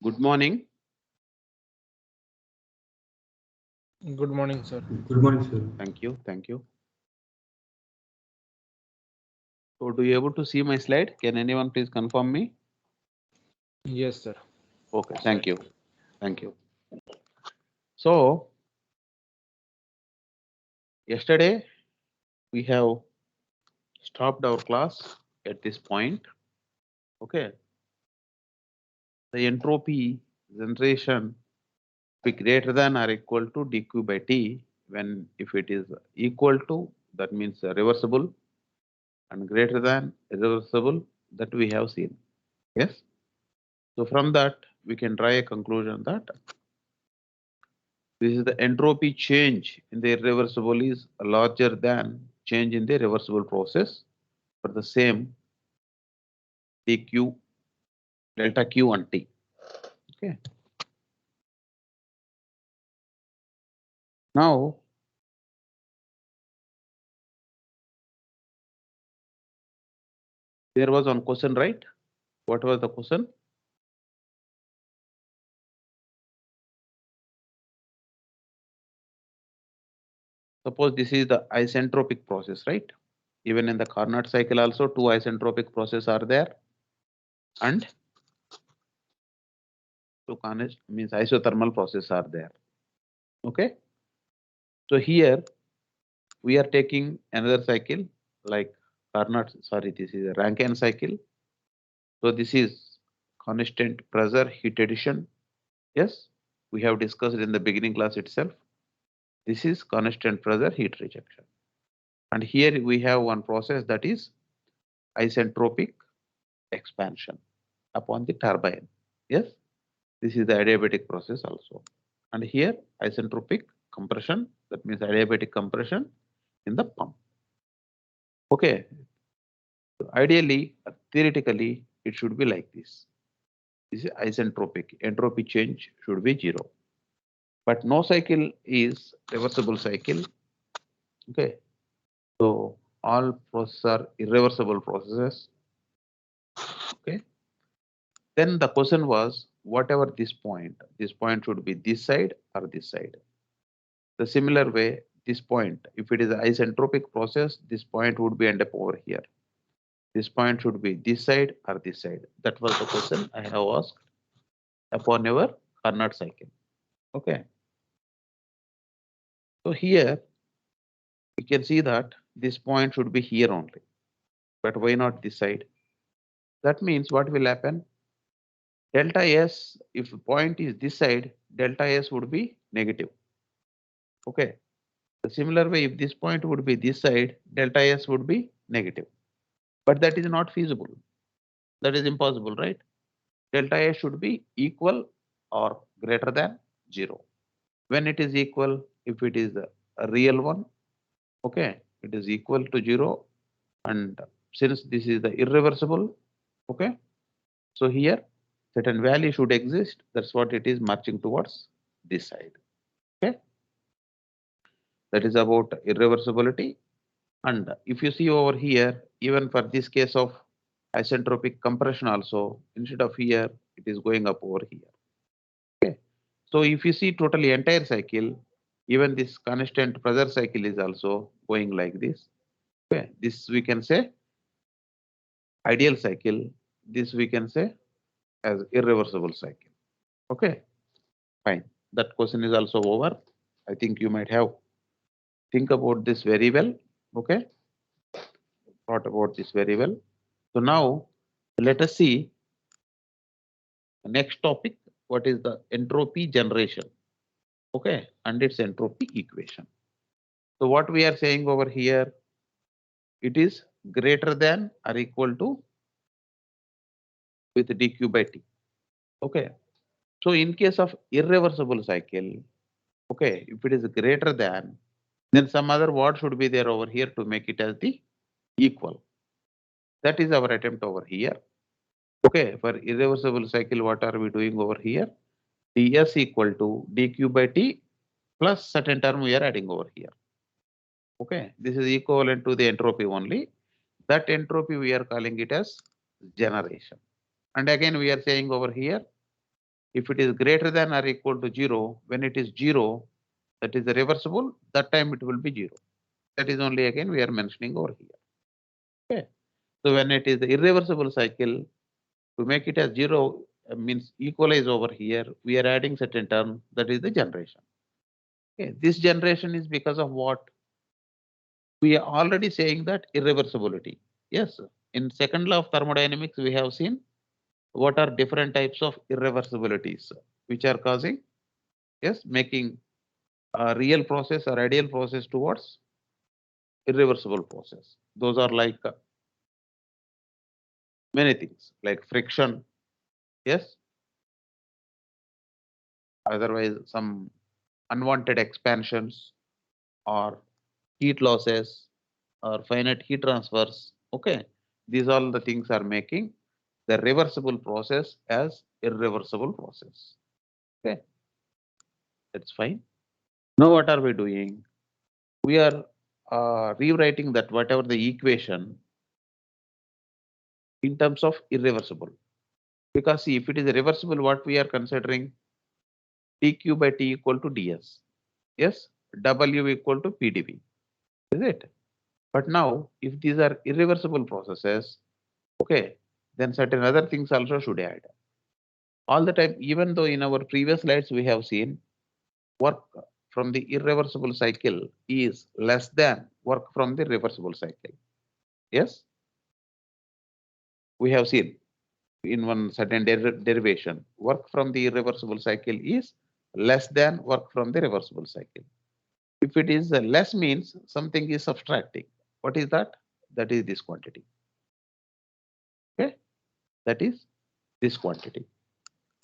Good morning. Good morning, sir. Good morning, sir. Thank you. Thank you. So do you able to see my slide? Can anyone please confirm me? Yes, sir. Okay, thank you. Thank you. So yesterday we have stopped our class at this point. Okay. The entropy generation be greater than or equal to dq by t when if it is equal to, that means reversible, and greater than irreversible, that we have seen. Yes. So from that we can draw a conclusion that this is the entropy change in the irreversible is larger than change in the reversible process for the same dq delta q and t. Okay. Now there was one question, right? What was the question? Suppose this is the isentropic process, right? Even in the Carnot cycle also two isentropic processes are there, and two Carnot means isothermal processes are there. Okay. So here we are taking another cycle like Carnot, sorry, this is a Rankine cycle. So this is constant pressure heat addition. Yes, we have discussed in the beginning class itself. This is constant pressure heat rejection. And here we have one process that is isentropic expansion upon the turbine. Yes, this is the adiabatic process also. And here isentropic compression, that means adiabatic compression in the pump. Okay. So ideally, theoretically, it should be like this. This is isentropic. Entropy change should be 0. But no cycle is reversible cycle. Okay. So all processes are irreversible processes. Okay. Then the question was, whatever this point should be this side or this side. The similar way, this point, if it is an isentropic process, this point would be end up over here. This point should be this side or this side. That was the question I have asked upon our Carnot cycle. Okay. So here you can see that this point should be here only. But why not this side? That means what will happen? Delta S, if the point is this side, delta S would be negative. Okay. The similar way, if this point would be this side, delta S would be negative. But that is not feasible. That is impossible, right? Delta S should be equal or greater than 0. When it is equal, if it is a real one, okay, it is equal to 0. And since this is the irreversible, okay, so here certain value should exist. That's what it is marching towards this side. Okay. That is about irreversibility. And if you see over here, even for this case of isentropic compression also, instead of here, it is going up over here. Okay. So if you see totally entire cycle, even this constant pressure cycle is also going like this. Okay. This we can say ideal cycle. This we can say as irreversible cycle. Okay. Fine. That question is also over. I think you might have think about this very well. Okay. Thought about this very well. So now let us see the next topic. What is the entropy generation? Okay, and its entropy equation. So what we are saying over here, it is greater than or equal to with dq by t. Okay. So in case of irreversible cycle, okay, if it is greater than, then some other word should be there over here to make it as the equal. That is our attempt over here. Okay, for irreversible cycle, what are we doing over here? ds equal to dq by t plus certain term we are adding over here. Okay, this is equivalent to the entropy only. That entropy we are calling it as generation. And again, we are saying over here, if it is greater than or equal to 0, when it is 0, that is reversible, that time it will be 0. That is only again we are mentioning over here. Okay. So when it is the irreversible cycle, to make it as 0 means equalize over here, we are adding certain term, that is the generation. Okay. This generation is because of what? We are already saying that irreversibility. Yes, in second law of thermodynamics, we have seen what are different types of irreversibilities which are causing, yes, making a real process or ideal process towards irreversible process. Those are like many things like friction, yes, otherwise some unwanted expansions or heat losses or finite heat transfers. Okay, these all the things are making the reversible process as irreversible process. Okay, that's fine. Now what are we doing? We are rewriting that whatever the equation in terms of irreversible. Because see, if it is reversible, what we are considering dq by t equal to ds. Yes, w equal to pdv. Is it? But now, if these are irreversible processes, okay, then certain other things also should add. All the time, even though in our previous slides we have seen work from the irreversible cycle is less than work from the reversible cycle. Yes, we have seen in one certain derivation, work from the irreversible cycle is less than work from the reversible cycle. If it is less means something is subtracting. What is that? That is this quantity. Okay, that is this quantity.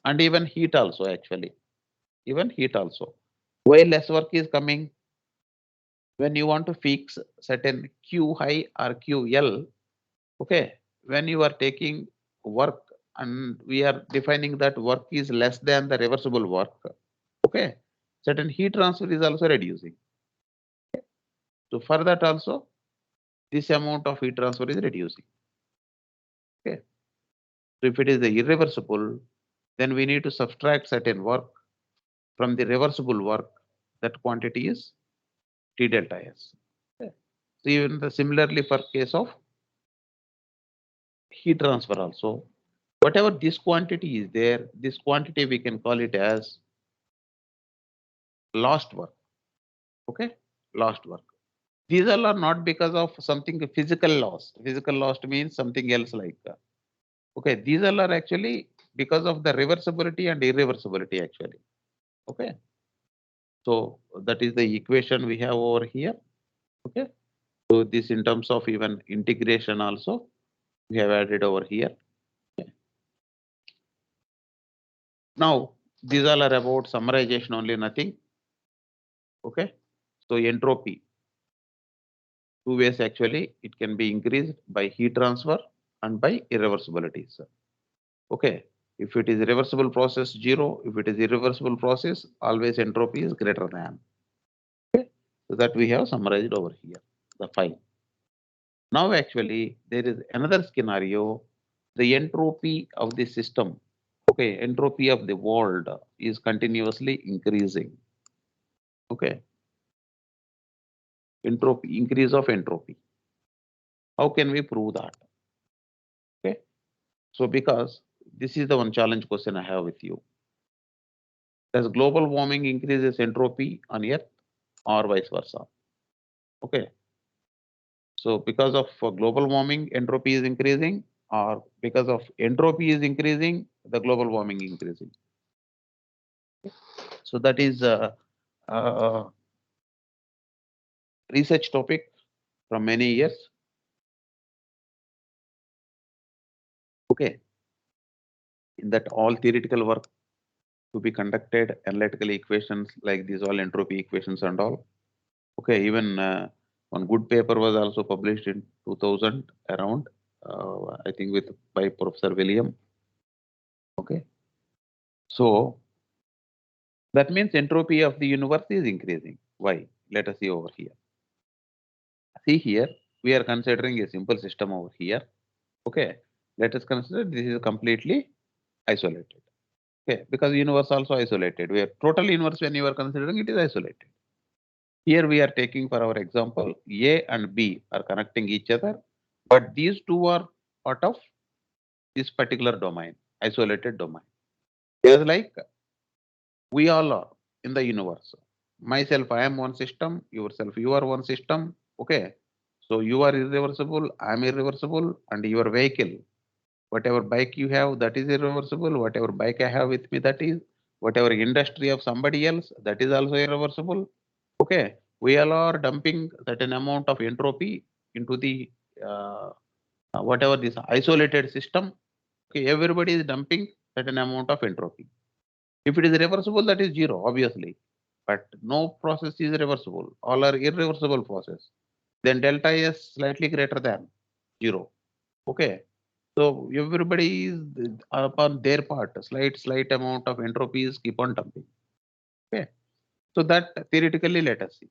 And even heat also actually, even heat also. Why less work is coming? When you want to fix certain Q high or QL, okay, when you are taking work and we are defining that work is less than the reversible work, okay, certain heat transfer is also reducing. So for that also, this amount of heat transfer is reducing. Okay. So if it is the irreversible, then we need to subtract certain work from the reversible work. That quantity is T delta S. Okay. So even the similarly for case of heat transfer also, whatever this quantity is there, this quantity we can call it as lost work. Okay, lost work. These all are not because of something physical lost. Physical lost means something else like that. Okay, these all are actually because of the reversibility and irreversibility actually. Okay, so that is the equation we have over here. Okay, so this in terms of even integration also we have added over here. Okay. Now these all are about summarization only, nothing. Okay, so entropy, two ways actually, it can be increased by heat transfer and by irreversibilities. Okay, if it is reversible process 0, if it is irreversible process, always entropy is greater than. Okay, so that we have summarized over here, the fine. Now actually there is another scenario, the entropy of the system, okay, entropy of the world is continuously increasing. Okay, entropy, increase of entropy. How can we prove that? Okay, so because this is the one challenge question I have with you. Does global warming increases entropy on Earth or vice versa? Okay, so because of global warming, entropy is increasing, or because of entropy is increasing, the global warming increasing. So that is a research topic from many years. Okay, in that all theoretical work to be conducted, analytical equations like these all entropy equations and all. Okay, even one good paper was also published in 2000 around, I think with by Professor William. Okay. So that means entropy of the universe is increasing. Why? Let us see over here. See here, we are considering a simple system over here. Okay. Let us consider this is completely isolated. Okay. Because universe also isolated. We are total universe when you are considering it is isolated. Here we are taking for our example, A and B are connecting each other, but these two are part of this particular domain, isolated domain. Just like we all are in the universe. Myself, I am one system, yourself, you are one system. Okay. So you are irreversible, I am irreversible, and your vehicle, whatever bike you have, that is irreversible, whatever bike I have with me, that is, whatever industry of somebody else, that is also irreversible. Okay. We all are dumping certain amount of entropy into the uh, whatever this isolated system. Okay. Everybody is dumping certain amount of entropy. If it is reversible, that is zero, obviously. But no process is reversible. All are irreversible process. Then delta is slightly greater than zero. Okay. So everybody is upon their part, slight amount of entropies keep on dumping. Okay. So that theoretically let us see.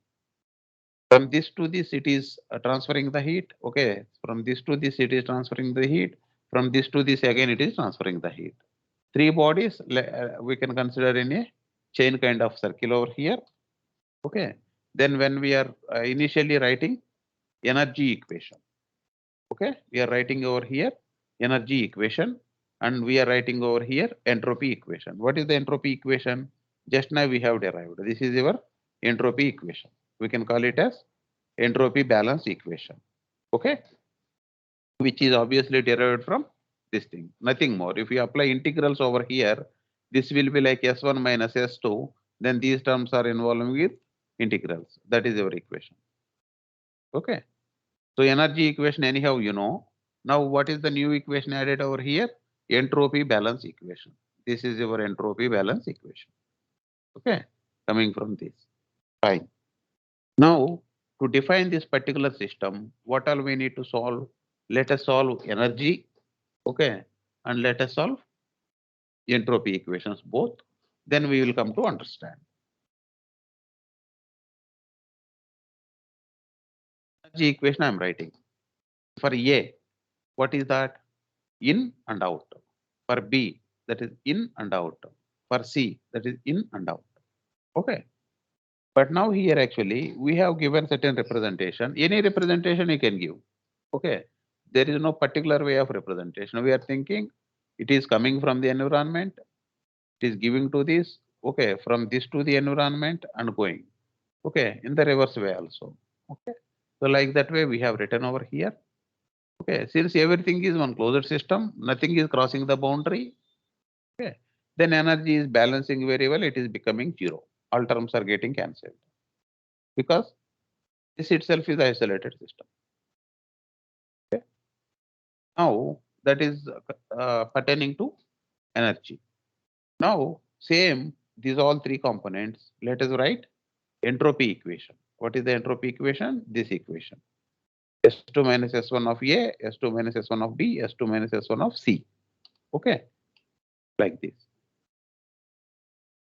From this to this, it is transferring the heat. Okay. From this to this, it is transferring the heat. From this to this, again, it is transferring the heat. Three bodies we can consider in a chain kind of circle over here. Okay. Then when we are initially writing energy equation. Okay. We are writing over here energy equation and we are writing over here entropy equation. What is the entropy equation? Just now we have derived. This is your entropy equation. We can call it as entropy balance equation. Okay. Which is obviously derived from this thing, nothing more. If you apply integrals over here, this will be like S1 minus S2, then these terms are involved with integrals. That is your equation. Okay. So energy equation anyhow you know. Now what is the new equation added over here? Entropy balance equation. This is your entropy balance equation. Okay. Coming from this. Fine. Now to define this particular system, what all we need to solve? Let us solve energy. Okay. And let us solve entropy equations both. Then we will come to understand. Energy equation I am writing. For A, what is that? In and out. For B, that is in and out. For C, that is in and out. Okay. But now here actually we have given certain representation. Any representation you can give. Okay. There is no particular way of representation. We are thinking it is coming from the environment. It is giving to this. Okay. From this to the environment and going. Okay. In the reverse way also. Okay. So like that way we have written over here. Okay. Since everything is one closed system, nothing is crossing the boundary. Okay. Then energy is balancing very well. It is becoming zero. All terms are getting cancelled because this itself is isolated system. Okay. Now that is pertaining to energy. Now same these all three components. Let us write entropy equation. What is the entropy equation? This equation. S2 minus S1 of A, S2 minus S1 of B, S2 minus S1 of C. Okay. Like this.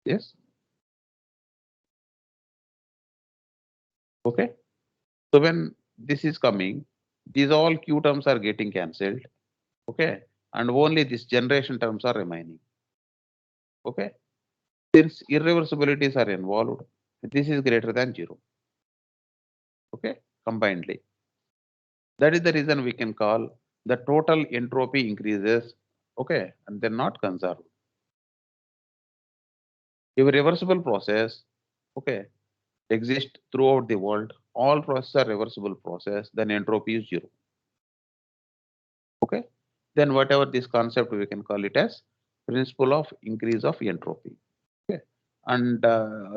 Yes. Okay. So when this is coming, these all Q terms are getting cancelled. Okay. And only these generation terms are remaining. Okay. Since irreversibilities are involved, this is greater than zero. Okay. Combinedly. That is the reason we can call the total entropy increases. Okay. And they're not conserved. If a reversible process, okay, exists throughout the world, all processes are reversible process, then entropy is zero. Okay. Then whatever this concept we can call it as principle of increase of entropy. Okay. And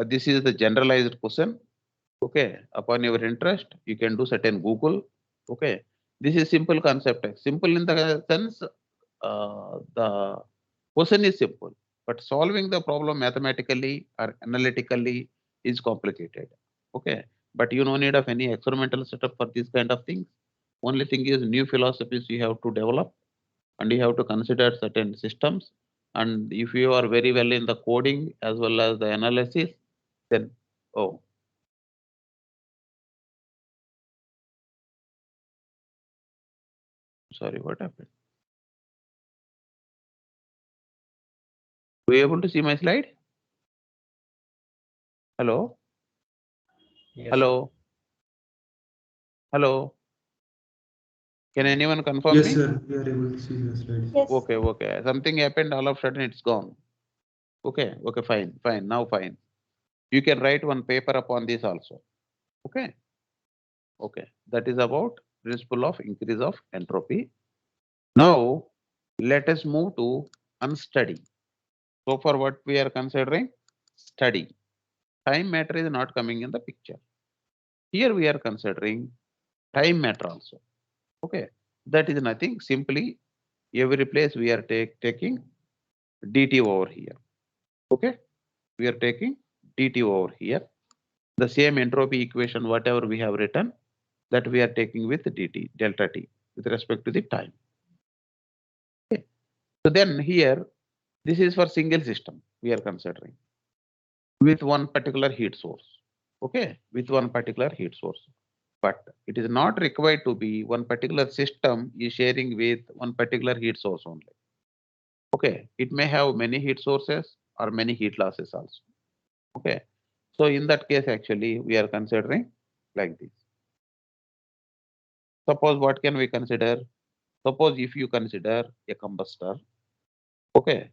this is the generalized question. Okay. Upon your interest, you can do certain Google. Okay. This is simple concept. Simple in the sense the question is simple, but solving the problem mathematically or analytically is complicated. Okay. But you no need of any experimental setup for these kind of things. Only thing is new philosophies you have to develop and you have to consider certain systems And if you are very well in the coding as well as the analysis, then, oh, sorry, what happened? Were you able to see my slide? Hello? Yes, sir. Hello? Hello? Can anyone confirm Yes, me? sir. We are able to see the slides. Yes. Okay, okay. Something happened, all of a sudden it's gone. Okay, okay, fine, fine, now fine. You can write one paper upon this also. Okay, okay. That is about principle of increase of entropy. Now, let us move to unstudy. So far what we are considering? Study. Time matter is not coming in the picture. Here we are considering time matter also. Okay, that is nothing. Simply every place we are taking dt over here. Okay, we are taking dt over here. The same entropy equation, whatever we have written, that we are taking with dt, delta t, with respect to the time. Okay. So then here, this is for single system we are considering with one particular heat source. Okay, with one particular heat source. But it is not required to be one particular system is sharing with one particular heat source only. Okay, it may have many heat sources or many heat losses also. Okay, so in that case, actually, we are considering like this. Suppose what can we consider? Suppose if you consider a combustor, okay,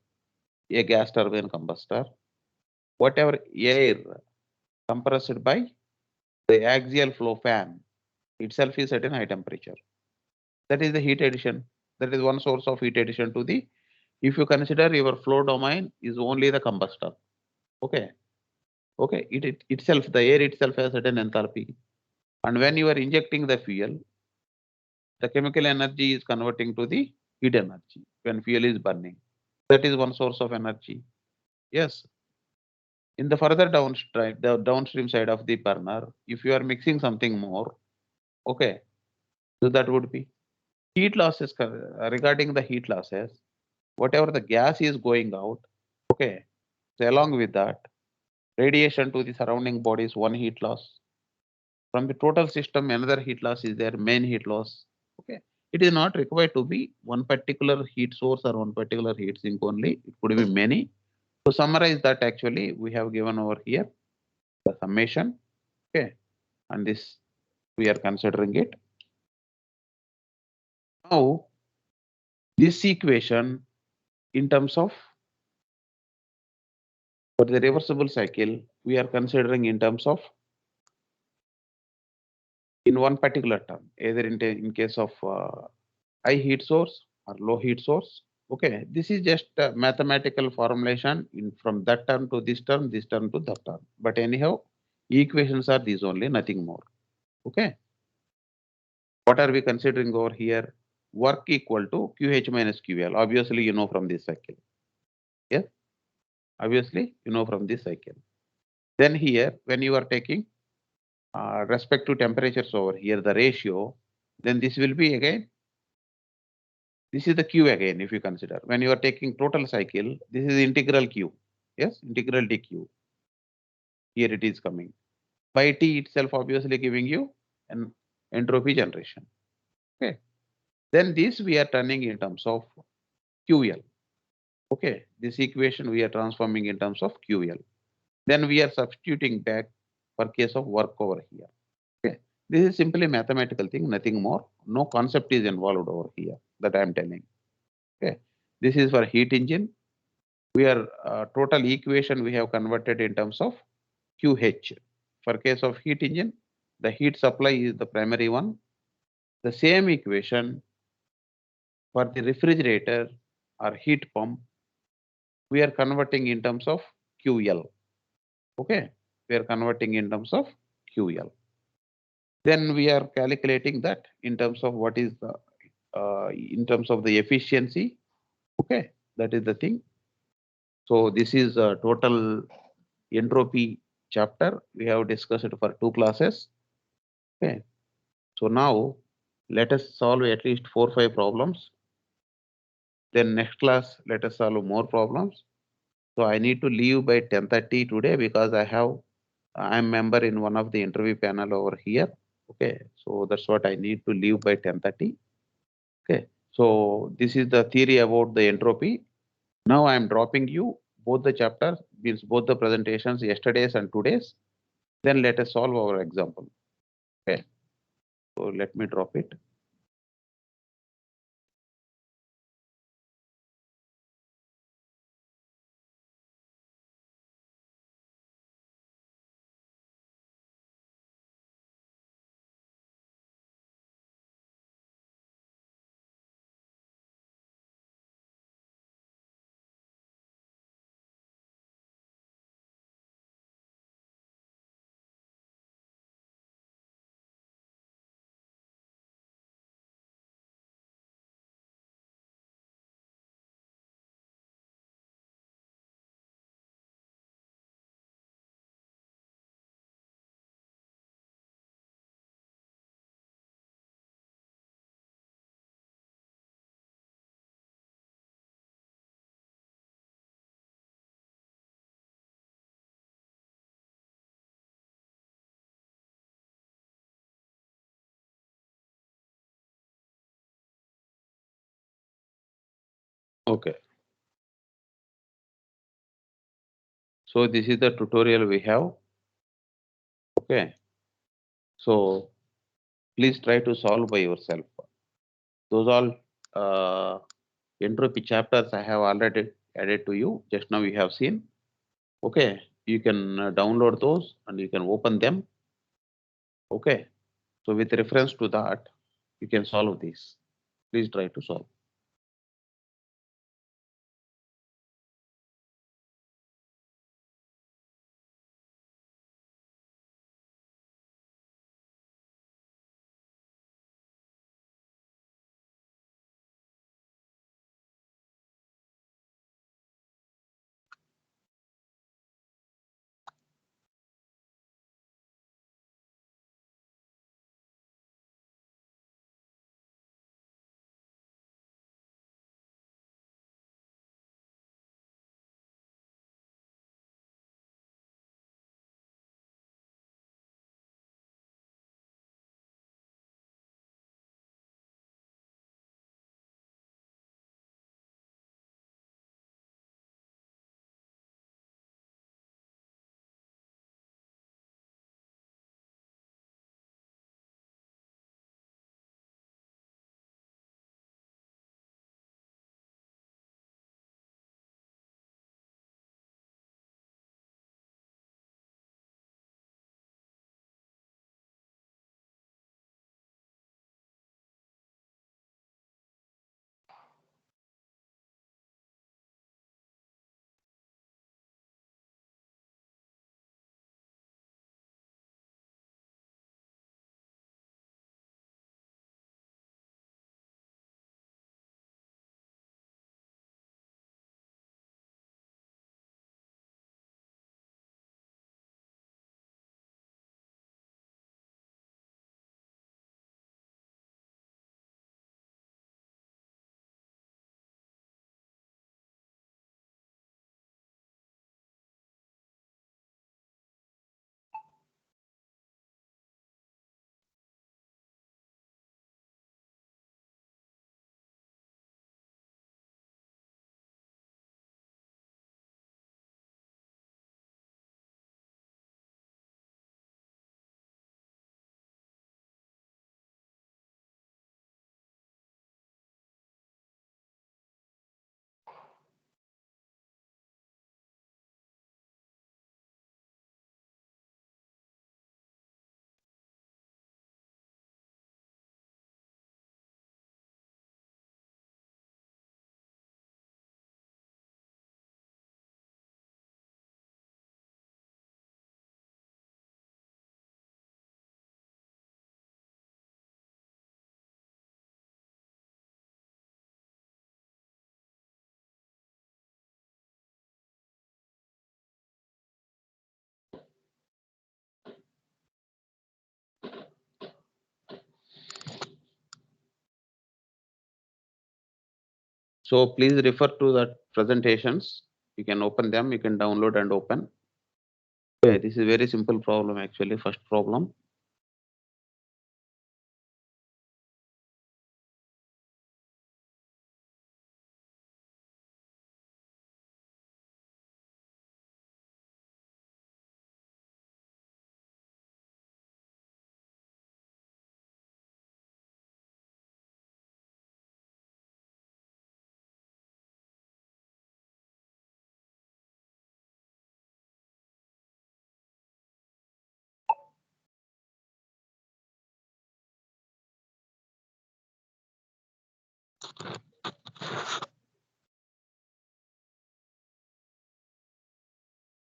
a gas turbine combustor, whatever air compressed by the axial flow fan itself is at a high temperature. That is the heat addition. That is one source of heat addition to the. If you consider your flow domain is only the combustor, okay, okay, it itself, the air itself has certain enthalpy, and when you are injecting the fuel, the chemical energy is converting to the heat energy when fuel is burning. That is one source of energy. Yes. In the further downstream, the downstream side of the burner, if you are mixing something more, okay, so that would be heat losses. Regarding the heat losses, whatever the gas is going out, okay, so along with that, radiation to the surrounding body is one heat loss. From the total system, another heat loss is there, main heat loss. Okay, it is not required to be one particular heat source or one particular heat sink only. It could be many. To summarize that, actually, we have given over here the summation. Okay, and this we are considering it. Now, this equation in terms of for the reversible cycle, we are considering in terms of in one particular term, either in case of high heat source or low heat source. Okay, this is just a mathematical formulation in from that term to this term to that term. But anyhow, equations are these only, nothing more. Okay, what are we considering over here? Work equal to QH minus QL. Obviously, you know from this cycle. Yes, obviously, you know from this cycle. Then here, when you are taking respect to temperatures over here, the ratio, then this will be again, this is the Q again, if you consider. When you are taking total cycle, this is integral Q. Yes, integral dq. Here it is coming. By T itself obviously giving you an entropy generation. Okay. Then this we are turning in terms of QL. Okay. This equation we are transforming in terms of QL. Then we are substituting back for case of work over here. Okay. This is simply mathematical thing, nothing more. No concept is involved over here that I am telling. Okay. This is for heat engine. We are total equation we have converted in terms of QH. For case of heat engine, the heat supply is the primary one. The same equation for the refrigerator or heat pump, we are converting in terms of QL. Okay, we are converting in terms of QL. Then we are calculating that in terms of what is the in terms of the efficiency. Okay, that is the thing. So this is a total entropy chapter. We have discussed it for 2 classes. Okay, so now let us solve at least 4 or 5 problems. Then next class, let us solve more problems. So I need to leave by 10:30 today because I'm member in one of the interview panel over here. Okay, so that's what I need to leave by 10:30. Okay, so this is the theory about the entropy. Now I am dropping you both the chapters, means both the presentations, yesterday's and today's. Then let us solve our example. Okay, so let me drop it. Okay, so this is the tutorial we have. Okay, so please try to solve by yourself. Those all entropy chapters I have already added to you. Just now you have seen. Okay, you can download those and you can open them. Okay, so with reference to that, you can solve this. Please try to solve. So please refer to the presentations. You can open them, you can download and open. Okay, this is very simple problem actually, first problem.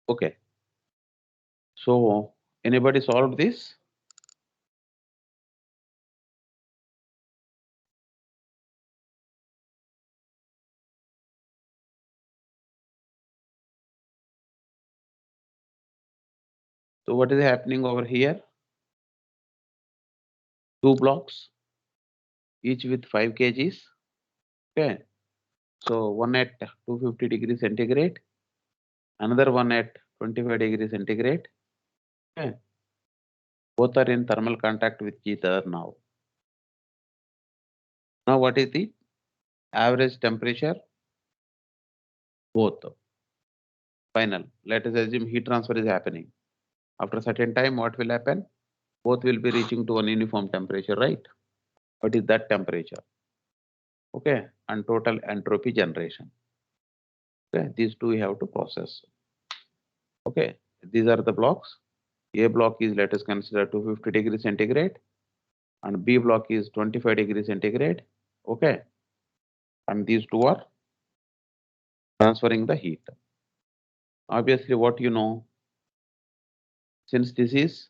Okay, so anybody solved this? So what is happening over here? Two blocks, each with 5 kgs. Okay, so one at 250 degrees centigrade, another one at 25 degrees centigrade. Okay, both are in thermal contact with each other now. Now what is the average temperature? Both. Final. Let us assume heat transfer is happening. After a certain time, what will happen? Both will be reaching to one uniform temperature, right? What is that temperature? Okay, and total entropy generation. Okay, these two we have to process. Okay, these are the blocks. A block is, let us consider 250 degrees centigrade, and B block is 25 degrees centigrade. Okay, and these two are transferring the heat. Obviously, what you know, since this is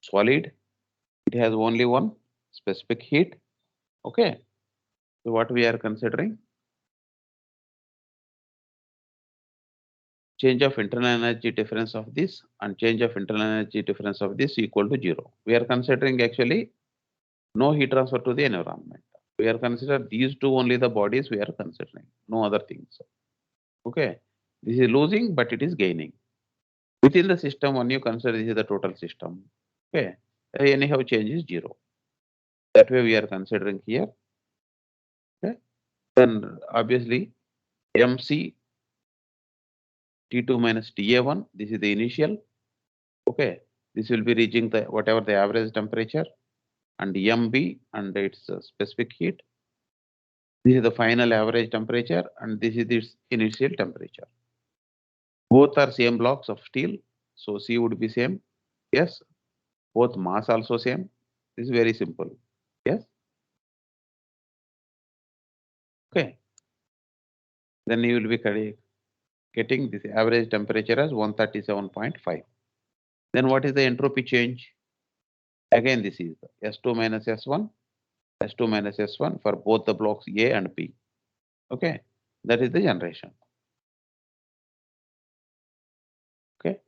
solid, it has only one specific heat. Okay, so what we are considering, change of internal energy difference of this and change of internal energy difference of this equal to 0. We are considering actually no heat transfer to the environment. We are considering these two only the bodies we are considering, no other things. Okay, this is losing, but it is gaining. Within the system, when you consider this is the total system, okay, anyhow change is 0. That way we are considering here. Okay, then obviously MC T2 minus TA1, this is the initial. Okay, this will be reaching the whatever the average temperature, and MB and its specific heat. This is the final average temperature, and this is its initial temperature. Both are same blocks of steel, so C would be same. Yes, both mass also same. This is very simple. Yes. Okay. Then you will be getting this average temperature as 137.5. Then what is the entropy change? Again, this is S2 minus S1, S2 minus S1 for both the blocks A and B. Okay, that is the generation. Okay,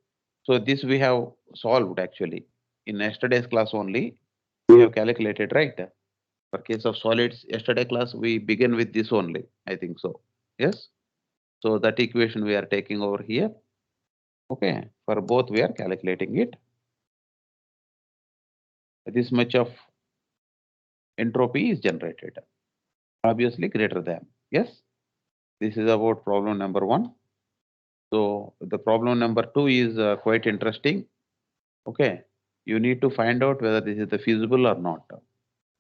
so this we have solved actually in yesterday's class only. We have calculated, right? For case of solids, yesterday class we begin with this only. I think so. Yes. So that equation we are taking over here. Okay, for both we are calculating it. This much of entropy is generated, obviously greater than. Yes, this is about problem number 1. So the problem number 2 is quite interesting. Okay, you need to find out whether this is the feasible or not.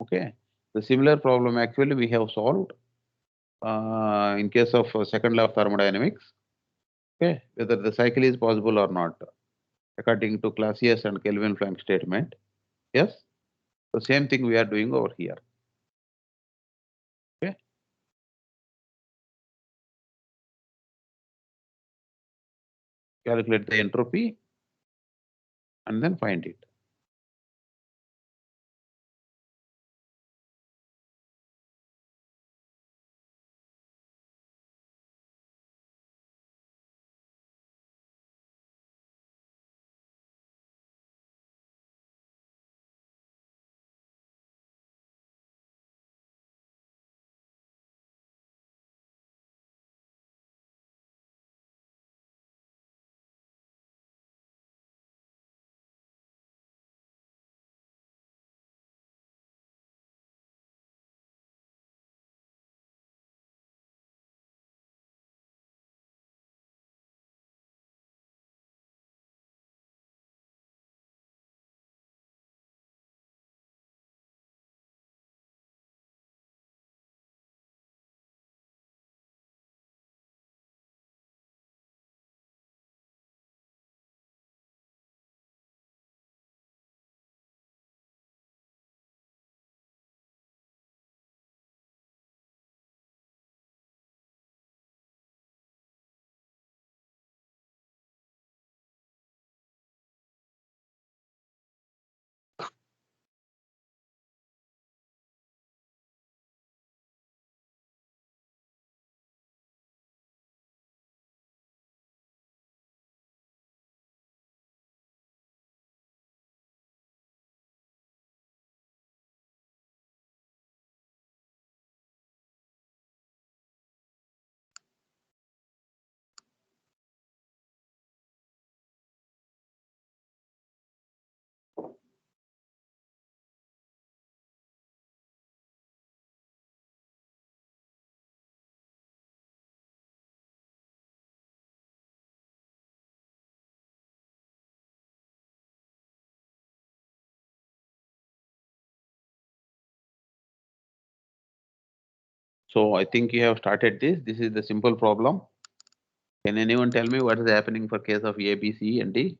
Okay, the similar problem actually we have solved in case of second law of thermodynamics. Okay, whether the cycle is possible or not according to Clausius and Kelvin-Planck statement. Yes, the same thing we are doing over here. Okay, calculate the entropy and then find it. So I think you have started this. This is the simple problem. Can anyone tell me what is happening for case of A, B, C, and D?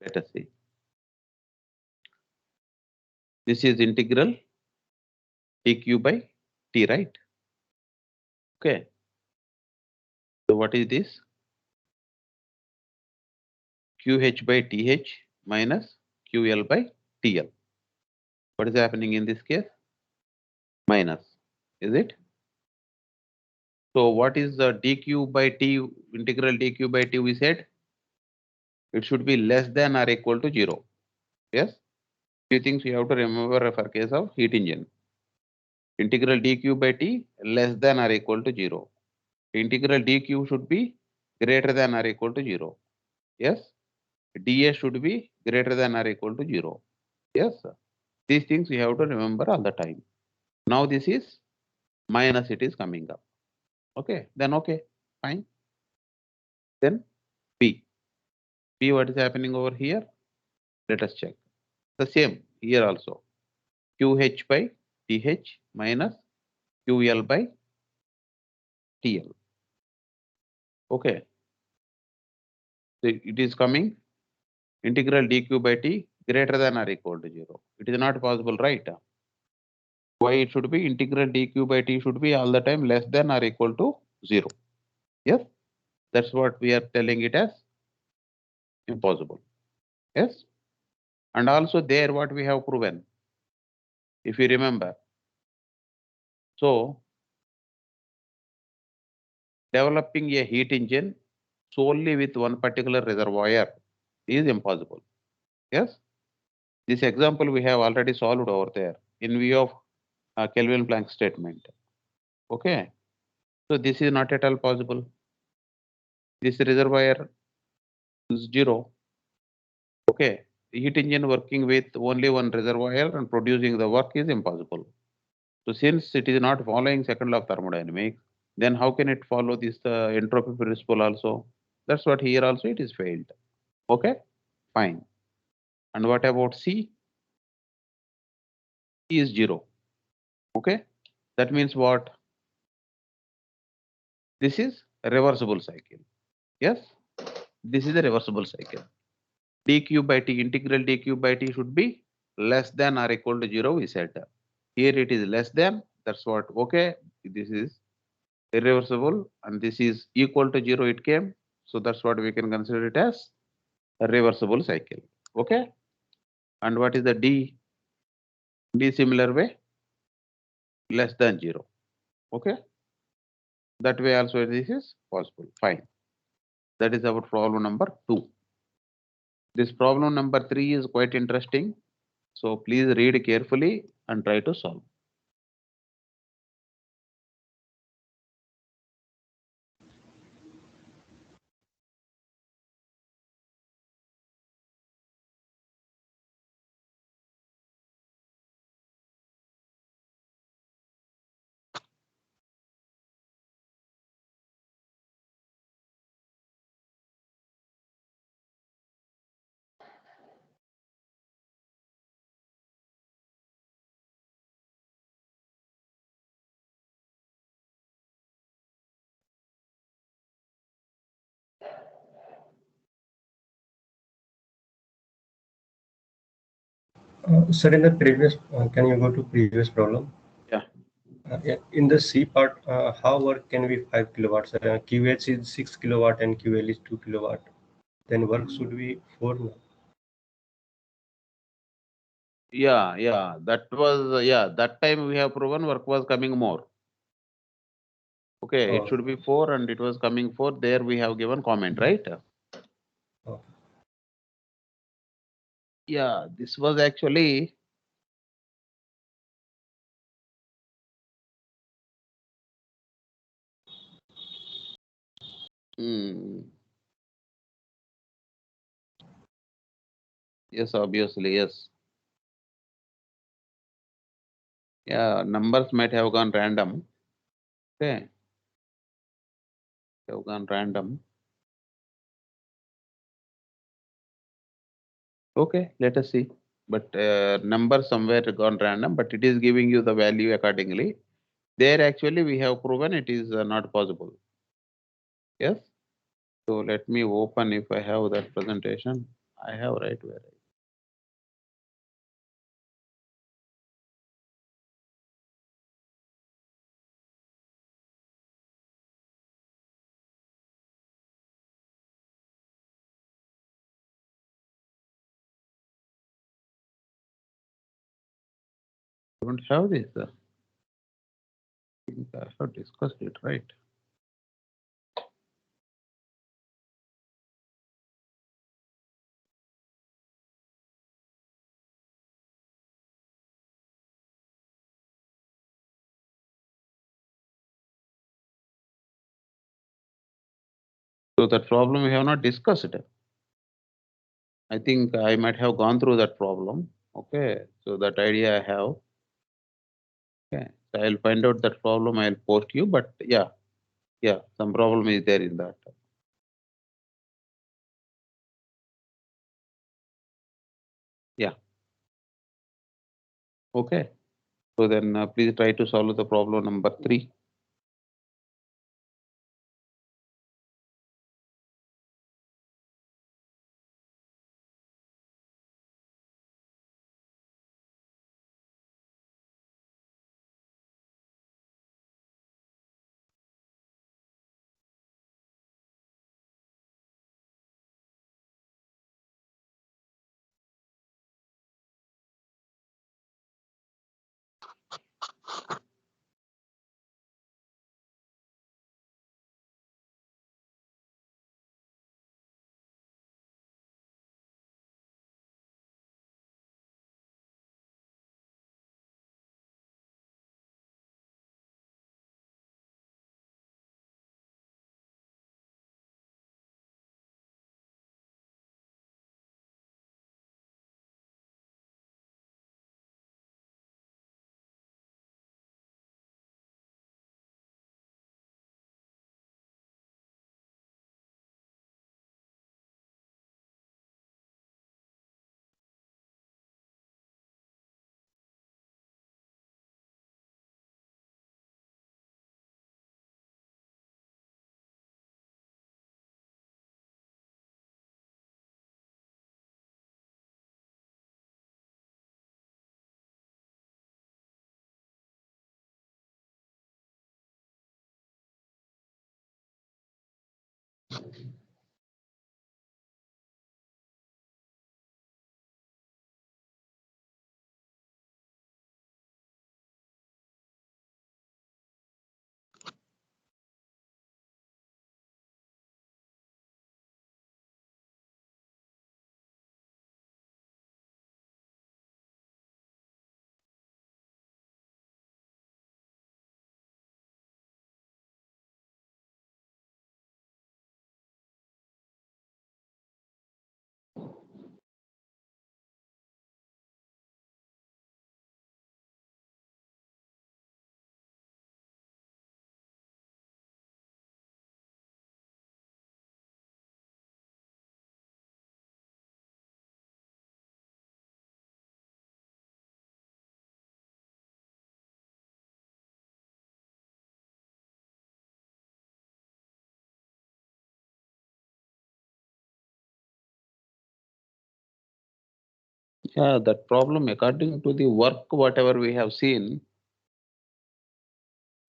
Let us see. This is integral dq by t, right? Okay. So what is this? QH by TH minus QL by TL. What is happening in this case? Minus, is it? So what is the dq by t, integral dq by t we said? It should be less than or equal to 0. Yes? Few things you have to remember for case of heat engine. Integral dq by t less than or equal to 0. Integral dq should be greater than or equal to 0. Yes? ds should be greater than or equal to 0. Yes? These things you have to remember all the time. Now this is minus, it is coming up. Okay, then okay, fine. Then P. P, what is happening over here? Let us check. The same here also. QH by TH minus QL by TL. Okay. So it is coming integral dq by t greater than or equal to 0. It is not possible, right? Why it should be integral dq by t should be all the time less than or equal to 0. Yes, that's what we are telling it as impossible. Yes, and also there what we have proven, if you remember. So developing a heat engine solely with one particular reservoir is impossible. Yes, this example we have already solved over there in view of Kelvin Planck statement. Okay, so this is not at all possible. This reservoir is 0. Okay, heat engine working with only one reservoir and producing the work is impossible. So since it is not following second law of thermodynamics, then how can it follow this entropy principle also? That's what here also it is failed. Okay, fine. And what about C? C is 0. Okay, that means what? This is a reversible cycle. Yes, this is a reversible cycle. dq by t, integral dq by t should be less than or equal to 0, we said. Here it is less than, that's what, okay, this is irreversible and this is equal to 0 it came. So that's what we can consider it as a reversible cycle. Okay. And what is the D? D similar way, less than 0. Okay. That way also this is possible. Fine. That is our problem number 2. This problem number 3 is quite interesting. So please read carefully and try to solve. Sir, in the previous, can you go to previous problem? Yeah. Yeah, in the C part, how work can be 5 kilowatts? QH is 6 kilowatt and QL is 2 kilowatt. Then work should be 4. No? Yeah. That was, that time we have proven work was coming more. Okay, it Oh, should be 4 and it was coming 4. There we have given comment, right? oh. Yeah, this was actually hmm, yes, obviously, yes. Yeah, numbers might have gone random. Okay. have gone random. Okay, let us see. But number somewhere gone random, but it is giving you the value accordingly. There actually we have proven it is not possible. Yes. So let me open if I have that presentation. I have right where I don't have this. I think I have discussed it, right? So that problem we have not discussed. I think I might have gone through that problem. Okay, so that idea I have. Okay, so I'll find out that problem. I'll post you. But yeah, some problem is there in that. Yeah. Okay. So then please try to solve the problem number 3. Yeah, that problem according to the work whatever we have seen.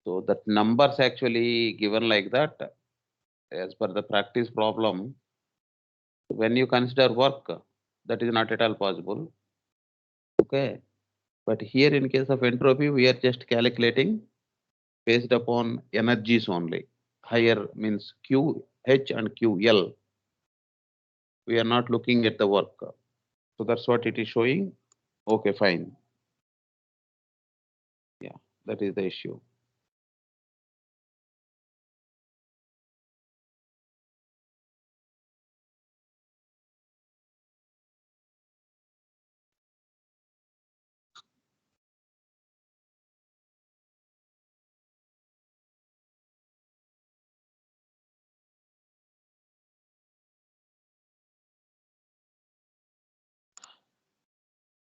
So that numbers actually given like that as per the practice problem. When you consider work, that is not at all possible. Okay. But here in case of entropy, we are just calculating based upon energies only. Higher means Q, H and QL. We are not looking at the work. So that's what it is showing. Okay, fine. Yeah, that is the issue.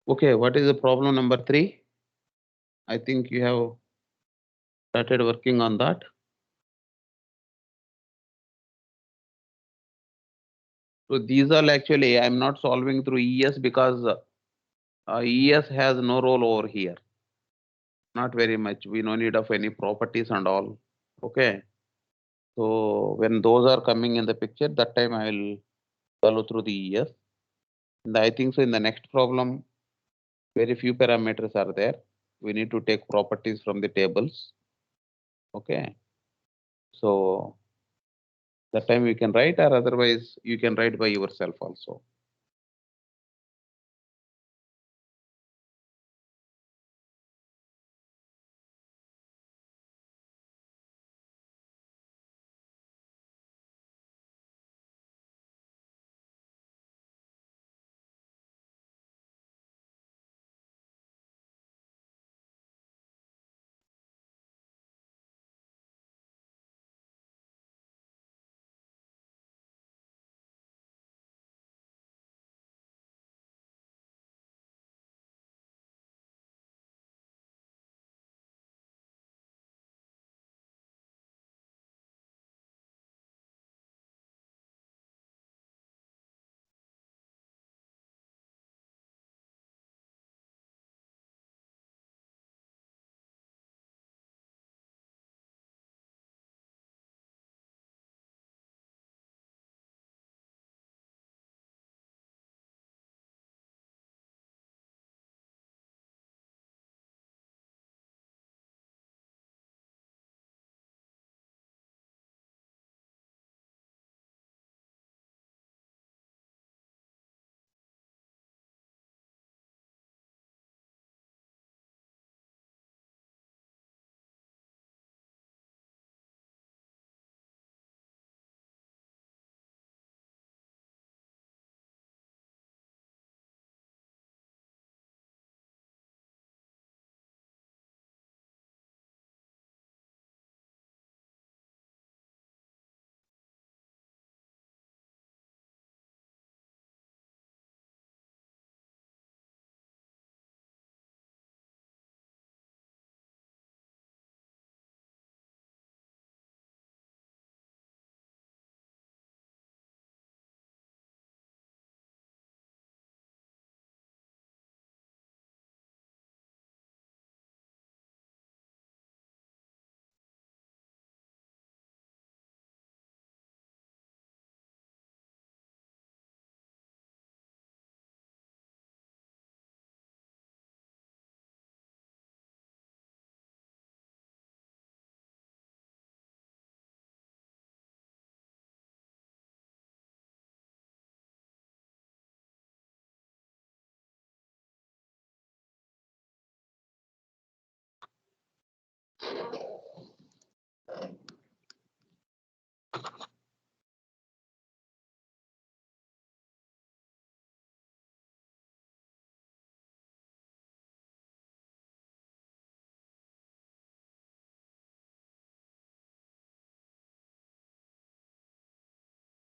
Okay, what is the problem number 3? I think you have started working on that. So these are actually, I'm not solving through ES because ES has no role over here. Not very much. We no need of any properties and all. Okay. So when those are coming in the picture, that time I will follow through the ES. And I think so in the next problem, very few parameters are there. We need to take properties from the tables. Okay. So that time you can write, or otherwise you can write by yourself also.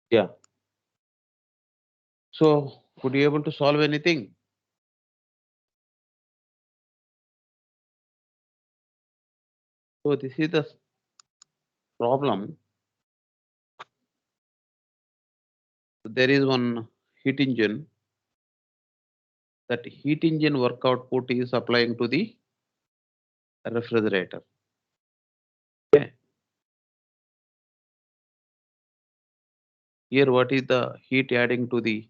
Yeah. So could you able to solve anything? So this is the problem. There is one heat engine. That heat engine work output is applying to the refrigerator. Okay. Here, what is the heat adding to the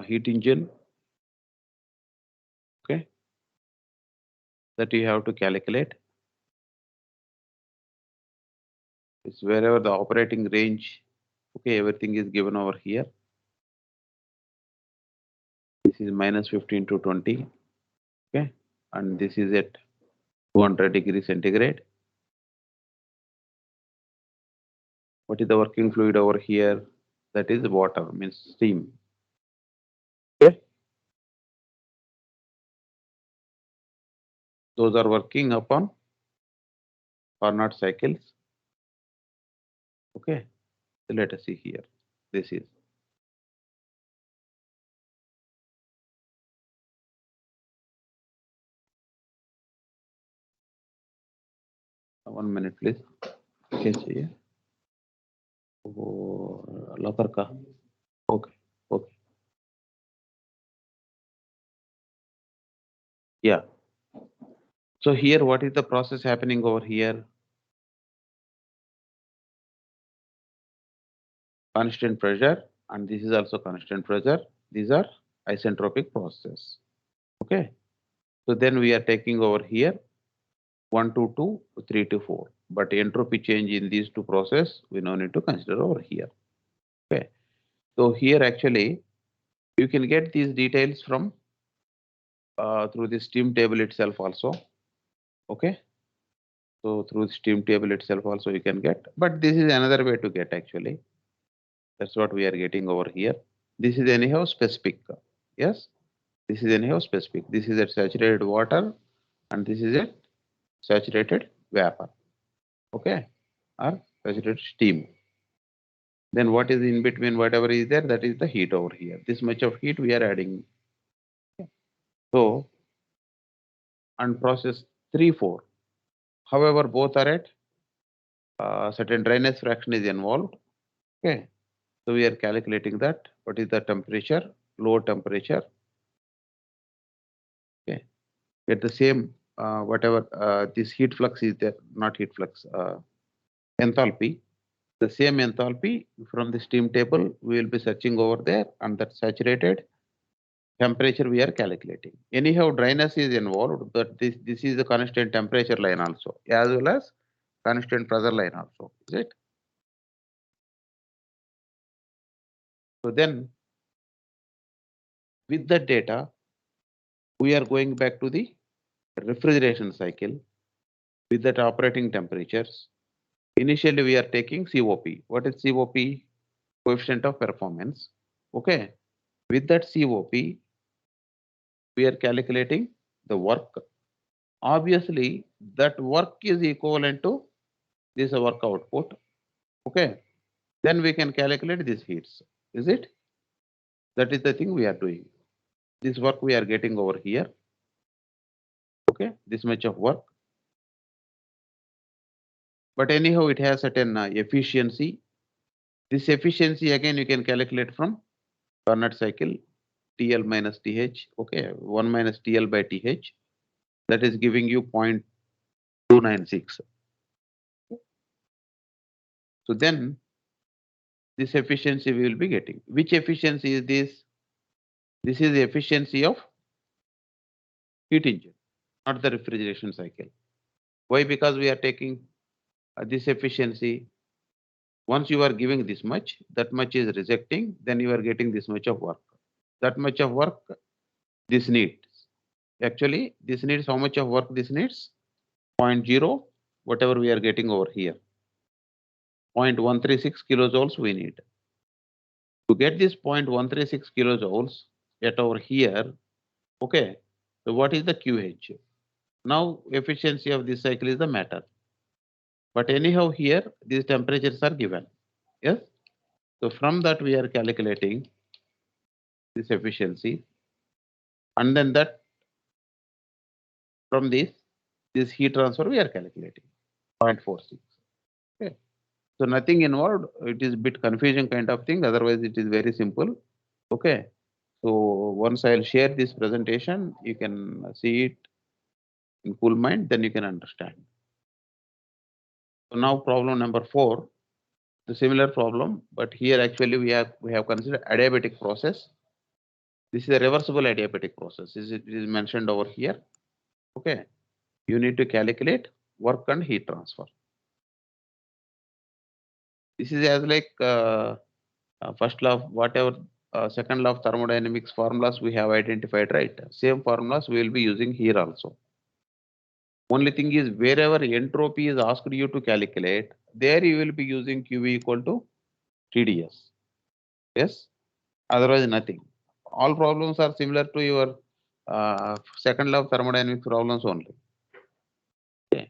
heat engine? Okay, that you have to calculate. It's wherever the operating range. Okay, everything is given over here. This is minus 15 to 20. Okay, and this is at 200 degrees centigrade. What is the working fluid over here? That is water, means steam. Okay, those are working upon Carnot cycles. Okay, so let us see here. This is 1 minute, please. क्या चाहिए? वो locker का. Okay. Okay. Yeah. So here, what is the process happening over here? Constant pressure, and this is also constant pressure. These are isentropic process. Okay. So then we are taking over here 1 to 2, 3 to 4. But entropy change in these two process, we no need to consider over here. Okay. So here actually, you can get these details from through the steam table itself also. Okay. So through the steam table itself also you can get, but this is another way to get actually. That's what we are getting over here. This is anyhow specific. Yes. This is anyhow specific. This is a saturated water and this is a saturated vapor. Okay. Or saturated steam. Then what is in between, whatever is there, that is the heat over here. This much of heat we are adding. So, and process 3, 4. However, both are at certain dryness fraction is involved. Okay. So we are calculating that. What is the temperature? Low temperature. Okay. At the same, whatever this heat flux is there, not heat flux, enthalpy. The same enthalpy from the steam table, we will be searching over there, and that saturated temperature we are calculating. Anyhow, dryness is involved, but this is the constant temperature line also, as well as constant pressure line also. Is it? So then, with the data, we are going back to the refrigeration cycle with that operating temperatures. Initially, we are taking COP. What is COP? Coefficient of performance. Okay. With that COP, we are calculating the work. Obviously, that work is equivalent to this work output. Okay. Then we can calculate these heats. Is it? That is the thing we are doing. This work we are getting over here. Okay. This much of work. But anyhow, it has certain efficiency. This efficiency again you can calculate from Carnot cycle TL minus TH. Okay. 1 minus TL by TH. That is giving you 0.296. So then this efficiency we will be getting. Which efficiency is this? This is the efficiency of heat engine, not the refrigeration cycle. Why? Because we are taking this efficiency. Once you are giving this much, that much is rejecting, then you are getting this much of work. That much of work this needs. Actually, this needs how much of work this needs? 0.0, whatever we are getting over here. 0.136 kilojoules we need. To get this 0.136 kilojoules at over here, okay, so what is the QH? Now efficiency of this cycle is the matter. But anyhow here, these temperatures are given. Yes. So from that we are calculating this efficiency. And then that from this heat transfer we are calculating 0.46. Okay. So nothing involved. It is a bit confusing kind of thing. Otherwise it is very simple. Okay. So once I'll share this presentation, you can see it in cool mind, then you can understand. So now problem number 4, the similar problem, but here actually we have considered adiabatic process. This is a reversible adiabatic process. It is mentioned over here. Okay. You need to calculate work and heat transfer. This is as like first law of whatever second law of thermodynamics formulas we have identified, right? Same formulas we will be using here also. Only thing is wherever entropy is asked you to calculate, there you will be using QV equal to TDS. Yes. Otherwise nothing. All problems are similar to your second law of thermodynamics problems only. Okay.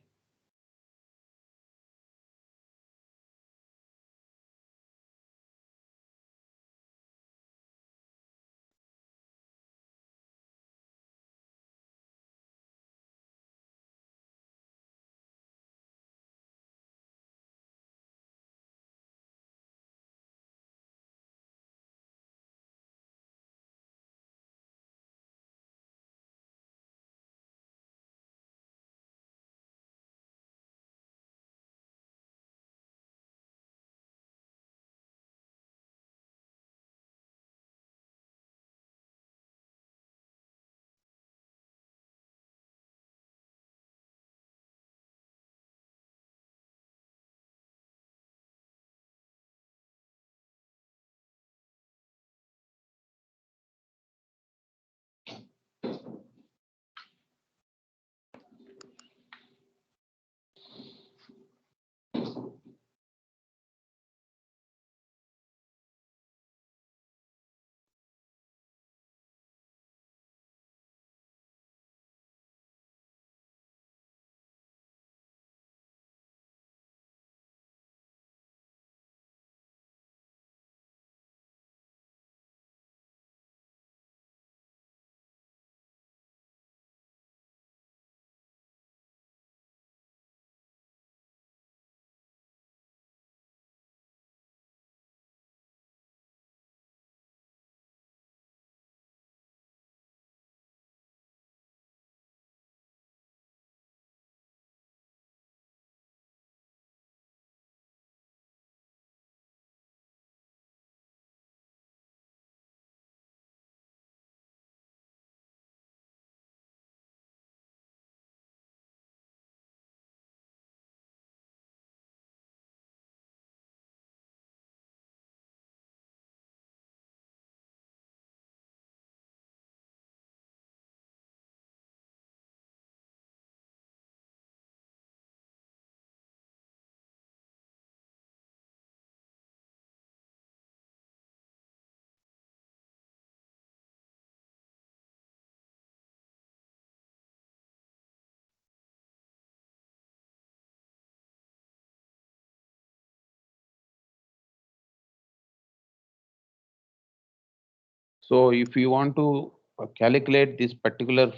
So if you want to calculate this particular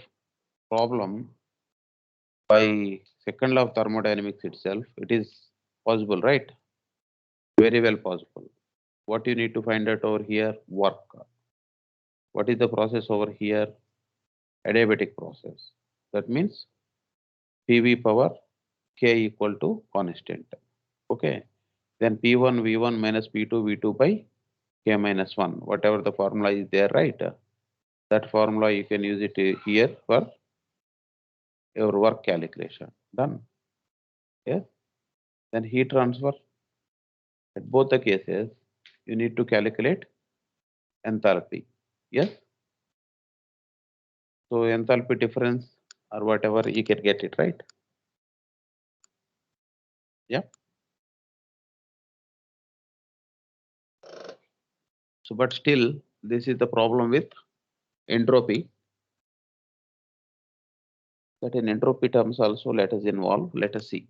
problem by second law of thermodynamics itself, it is possible, right? Very well possible. What you need to find out over here? Work. What is the process over here? Adiabatic process. That means PV power K equal to constant. Okay. Then P1 V1 minus P2 V2 by K minus 1. Whatever the formula is there, right? That formula you can use it here for your work calculation. Done. Yes. Then heat transfer. At both the cases, you need to calculate enthalpy. Yes. So enthalpy difference or whatever you can get it, right? Yeah. So but still this is the problem with entropy. That in entropy terms also let us involve. Let us see.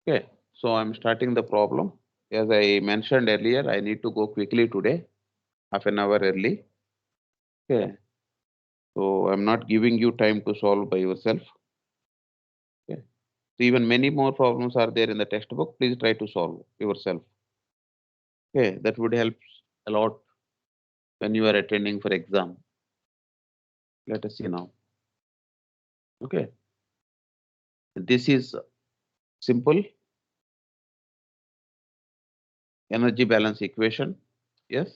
Okay. So I'm starting the problem. As I mentioned earlier, I need to go quickly today, half an hour early. Okay. So I'm not giving you time to solve by yourself. Okay. So even many more problems are there in the textbook. Please try to solve yourself. Okay. That would help a lot when you are attending for exam. Let us see now. Okay. This is simple energy balance equation. Yes.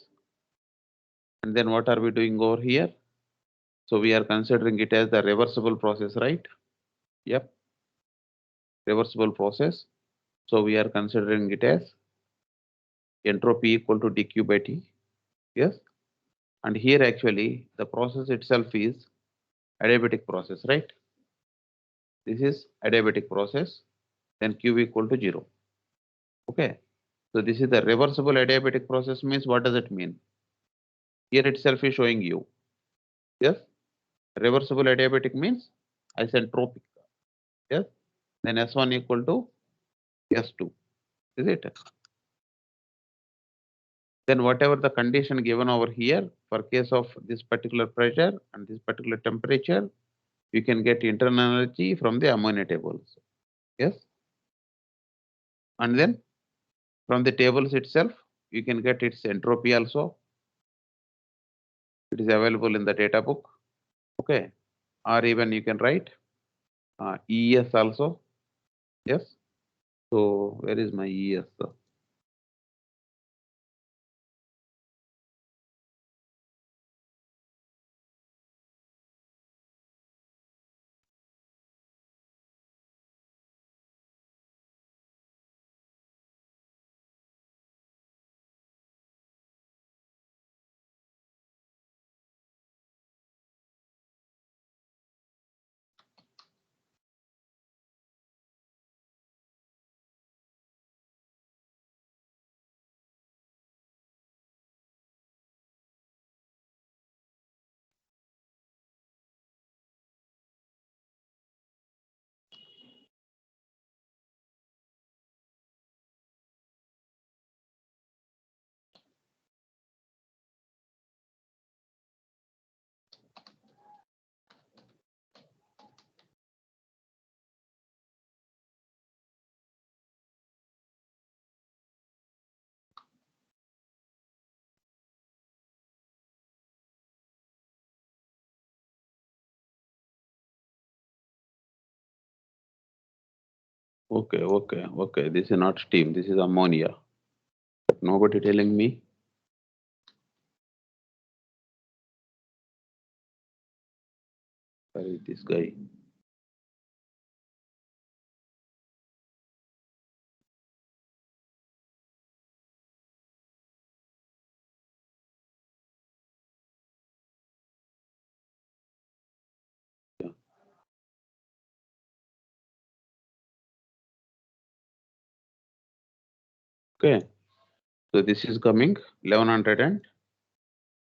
And then what are we doing over here? So we are considering it as the reversible process, right? Yep. Reversible process. So we are considering it as entropy equal to dq by t. Yes. And here actually the process itself is adiabatic process, right? This is adiabatic process. Then q equal to 0. Okay. So this is the reversible adiabatic process means what does it mean? Here itself is showing you. Yes. Reversible adiabatic means isentropic. Yes. Then S1 equal to S2. Is it? Then whatever the condition given over here for case of this particular pressure and this particular temperature, you can get internal energy from the ammonia tables. Yes. And then from the tables itself, you can get its entropy also. It is available in the data book. Okay. Or even you can write ES also. Yes. So where is my ES? Okay. This is not steam. This is ammonia. But nobody telling me. Where is this guy? Yeah. Okay, so this is coming 1100 and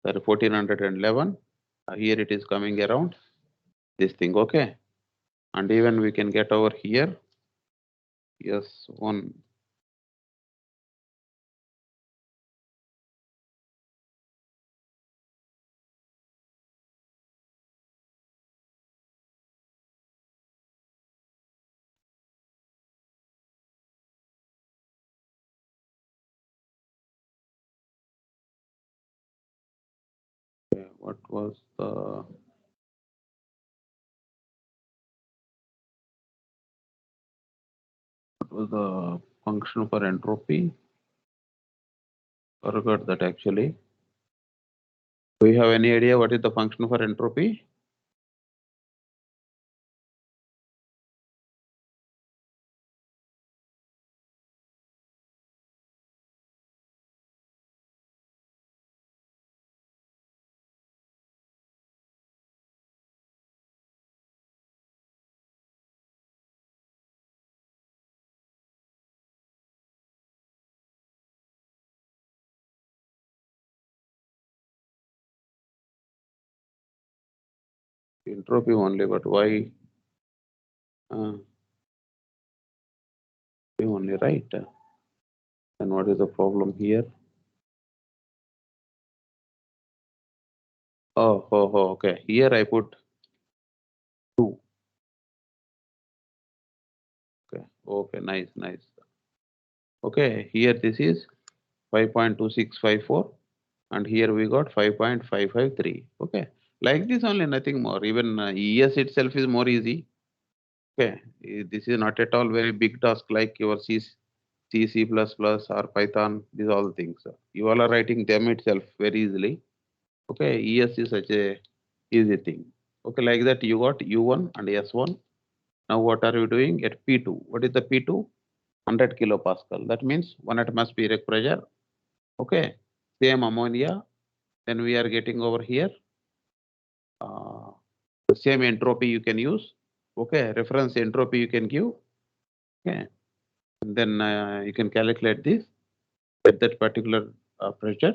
sorry 1411. Here it is coming around this thing. Okay, and even we can get over here. Yes, one. What was the function for entropy? Forgot that actually. Do you have any idea what is the function for entropy? Entropy only, but why? Uh, only right. Then what is the problem here? Okay. Here I put 2. Okay, nice. Okay, here this is 5.2654 and here we got 5.553. Okay, like this only, nothing more. Even ES itself is more easy. Okay, this is not at all very big task like your C++ or Python, these all things. You all are writing them itself very easily. Okay, ES is such a easy thing. Okay, like that you got U1 and S1. Now what are you doing at P2? What is the P2? 100 kilopascal. That means 1 atmospheric pressure. Okay, same ammonia. Then we are getting over here. The same entropy you can use. Okay, reference entropy you can give. Okay, and then you can calculate this at that particular pressure.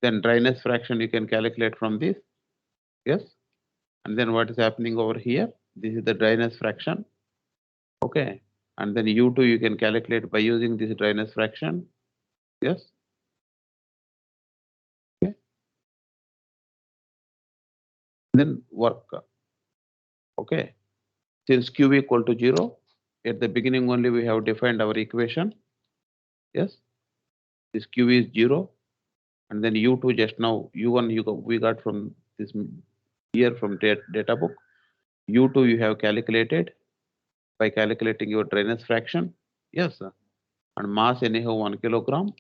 Then dryness fraction you can calculate from this. Yes, and then what is happening over here? This is the dryness fraction. Okay, and then U2 you can calculate by using this dryness fraction. Yes. Okay. Then work. Okay. Since Q equal to 0, at the beginning only we have defined our equation. Yes. This Q is 0. And then U2 just now, U1 we got from this here from data book. U2 you have calculated by calculating your dryness fraction. Yes. And mass anyhow 1 kilogram.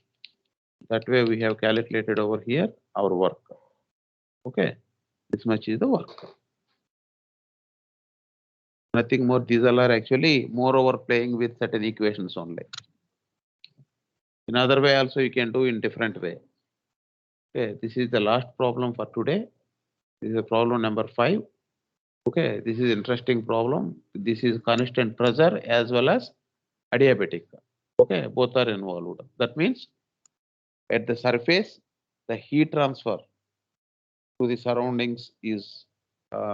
That way we have calculated over here our work. Okay. This much is the work. Nothing more. These all are actually moreover playing with certain equations only. In other way also you can do in different way. Okay, this is the last problem for today. This is a problem number 5. Okay, this is interesting problem. This is constant pressure as well as adiabatic. Okay, both are involved. That means at the surface, the heat transfer to the surroundings is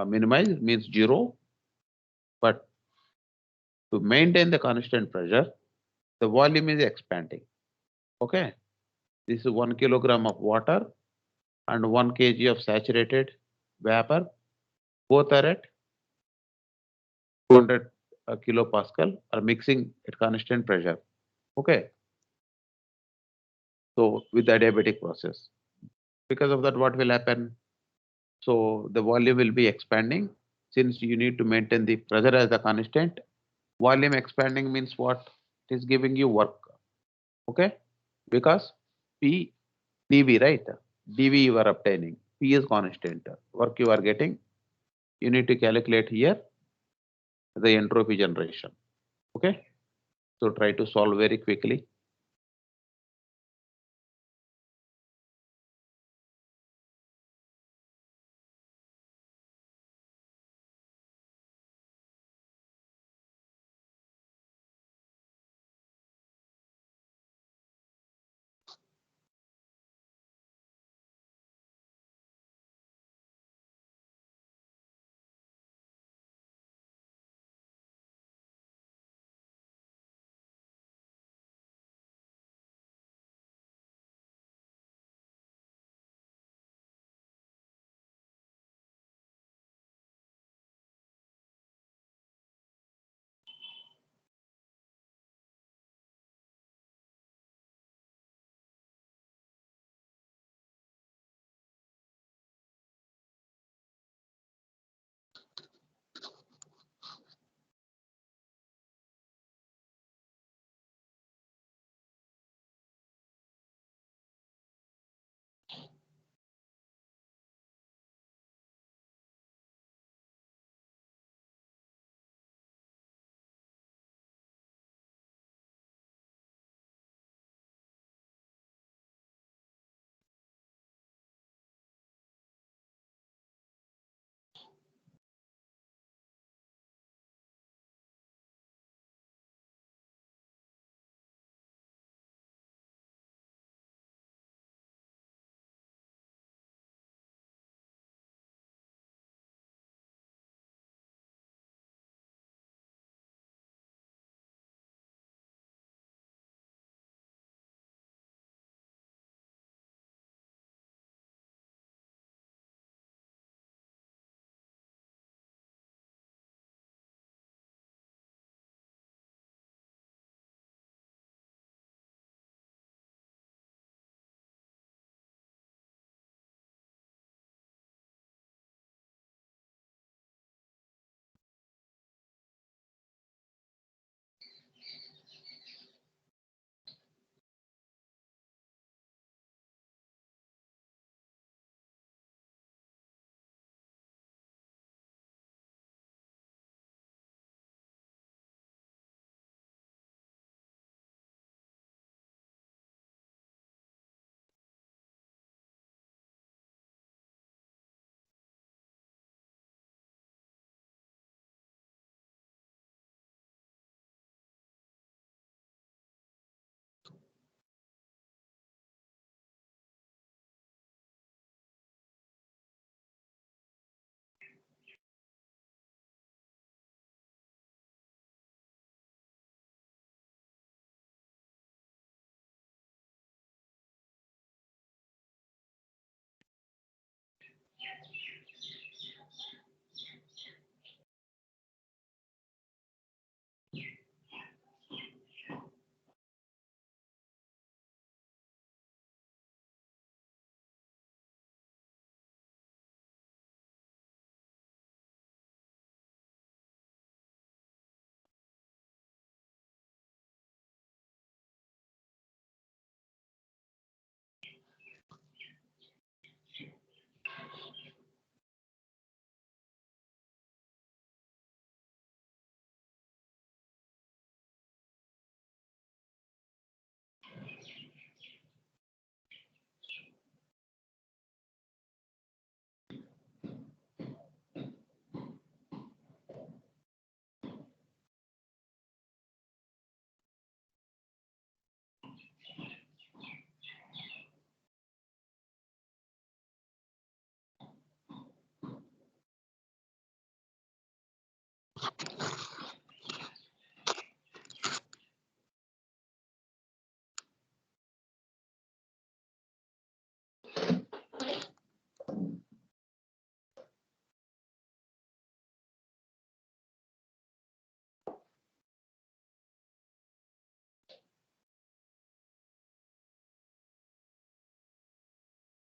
minimized, means 0. But to maintain the constant pressure, the volume is expanding. Okay, this is 1 kilogram of water and 1 kg of saturated vapor. Both are at 200 kilopascal are mixing at constant pressure. Okay. So with the adiabatic process, because of that, what will happen? So the volume will be expanding since you need to maintain the pressure as a constant. Volume expanding means what? It is giving you work. Okay. Because P dV, right? dV you are obtaining. P is constant. Work you are getting. You need to calculate here the entropy generation. Okay. So try to solve very quickly.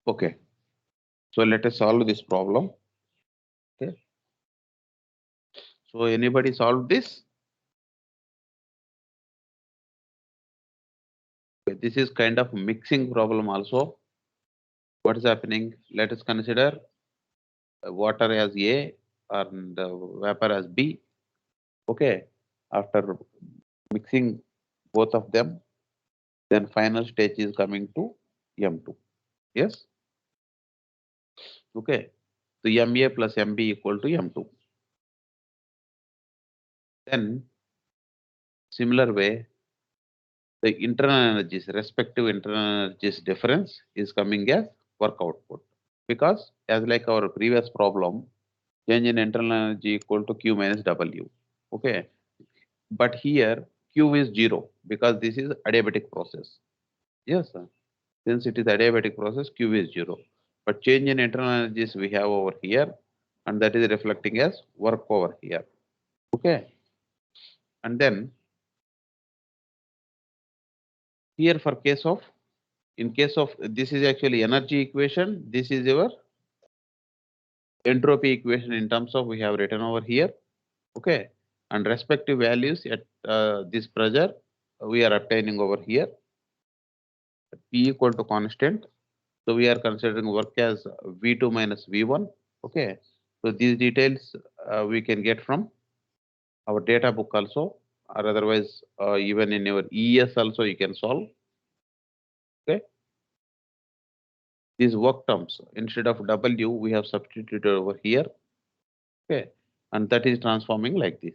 Okay, so let us solve this problem. Okay, so anybody solve this? Okay, this is kind of mixing problem also. What is happening? Let us consider water as A and vapor as B. Okay, after mixing both of them, then final stage is coming to M2. Yes. Okay. So MA plus MB equal to M2. Then similar way, the internal energies, respective internal energies difference is coming as work output. Because as like our previous problem, change in internal energy equal to Q minus W. Okay. But here Q is 0 because this is adiabatic process. Yes, sir. Since it is adiabatic process, Q is 0. But change in internal energies we have over here, and that is reflecting as work over here. Okay. And then here for case of, in case of, this is actually energy equation, this is your entropy equation in terms of we have written over here. Okay. And respective values at this pressure we are obtaining over here. P equal to constant. So we are considering work as V2 minus V1. Okay. So these details we can get from our data book also, or otherwise even in your ES also you can solve. Okay. These work terms, instead of W, we have substituted over here. Okay. And that is transforming like this.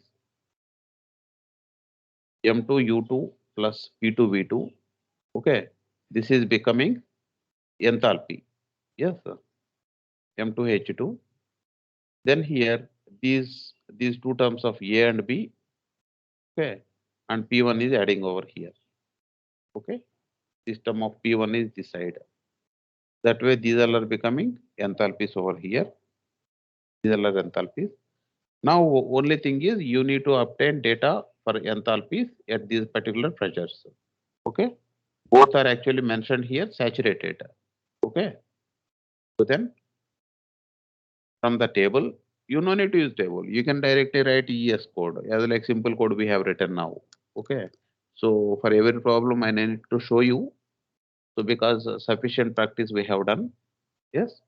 M2U2 plus P2V2. Okay. This is becoming enthalpy. Yes, sir. M2H2. Then here, these two terms of A and B. Okay. And P1 is adding over here. Okay. This term of P1 is this side. That way, these all are becoming enthalpies over here. These all are enthalpies. Now, only thing is you need to obtain data for enthalpies at these particular pressures. Okay. Both are actually mentioned here, saturated. Okay. So then from the table, you no need to use table. You can directly write ES code as like simple code we have written now. Okay. So for every problem I need to show you. So because sufficient practice we have done. Yes.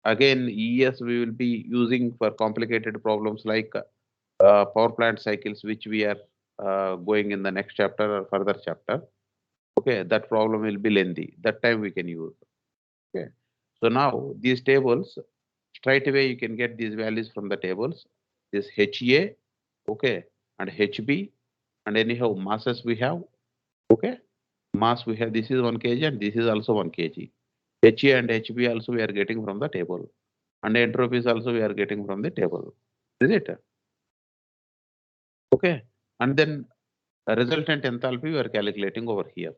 Again, ES we will be using for complicated problems like power plant cycles, which we are going in the next chapter or further chapter. Okay, that problem will be lengthy. That time we can use. Okay. So now these tables, straight away you can get these values from the tables. This HA, okay, and HB, and anyhow masses we have. Okay, mass we have. This is 1 kg and this is also 1 kg. HA and HB also we are getting from the table, and entropies also we are getting from the table. Is it? Okay, and then resultant enthalpy we are calculating over here.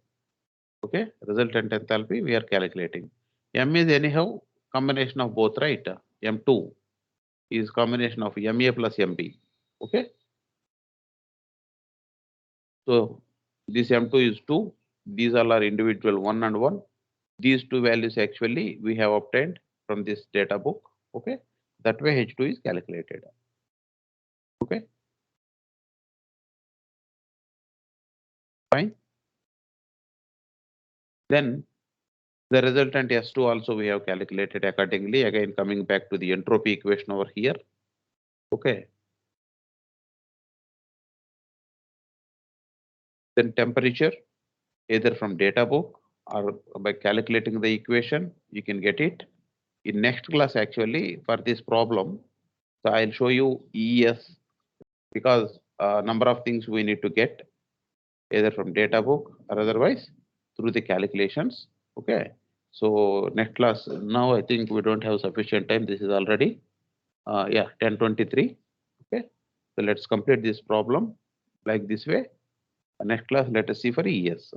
Okay, resultant enthalpy we are calculating. M is anyhow combination of both, right? M2 is combination of MA plus MB. Okay, so this M2 is 2. These all are individual 1 and 1. These two values actually we have obtained from this data book. Okay, that way H2 is calculated. Okay, fine. Then the resultant S2 also we have calculated accordingly. Again, coming back to the entropy equation over here. Okay. Then temperature, either from data book or by calculating the equation, you can get it. In next class, actually, for this problem, so I'll show you ES because number of things we need to get either from data book or otherwise through the calculations. Okay. So next class, now I think we don't have sufficient time. This is already, yeah, 10:23. Okay. So let's complete this problem like this way. Next class, let us see for ES.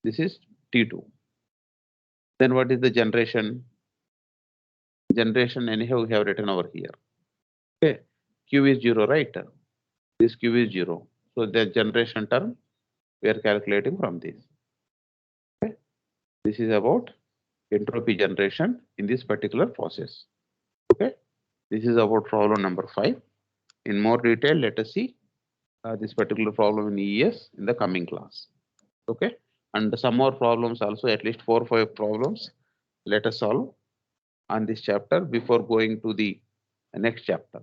This is T2. Then what is the generation? Generation anyhow we have written over here. Okay, Q is 0, right? This Q is 0. So the generation term we are calculating from this. Okay, this is about entropy generation in this particular process. Okay, this is about problem number 5. In more detail, let us see this particular problem in ES in the coming class. Okay, and some more problems also, at least 4 or 5 problems. Let us solve on this chapter before going to the next chapter.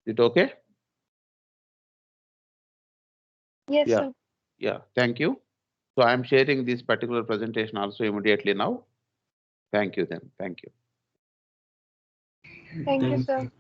Is it okay? Yes, Yeah. sir. Yeah, thank you. So I am sharing this particular presentation also immediately now. Thank you then. Thank you. Thank you, Thanks. sir.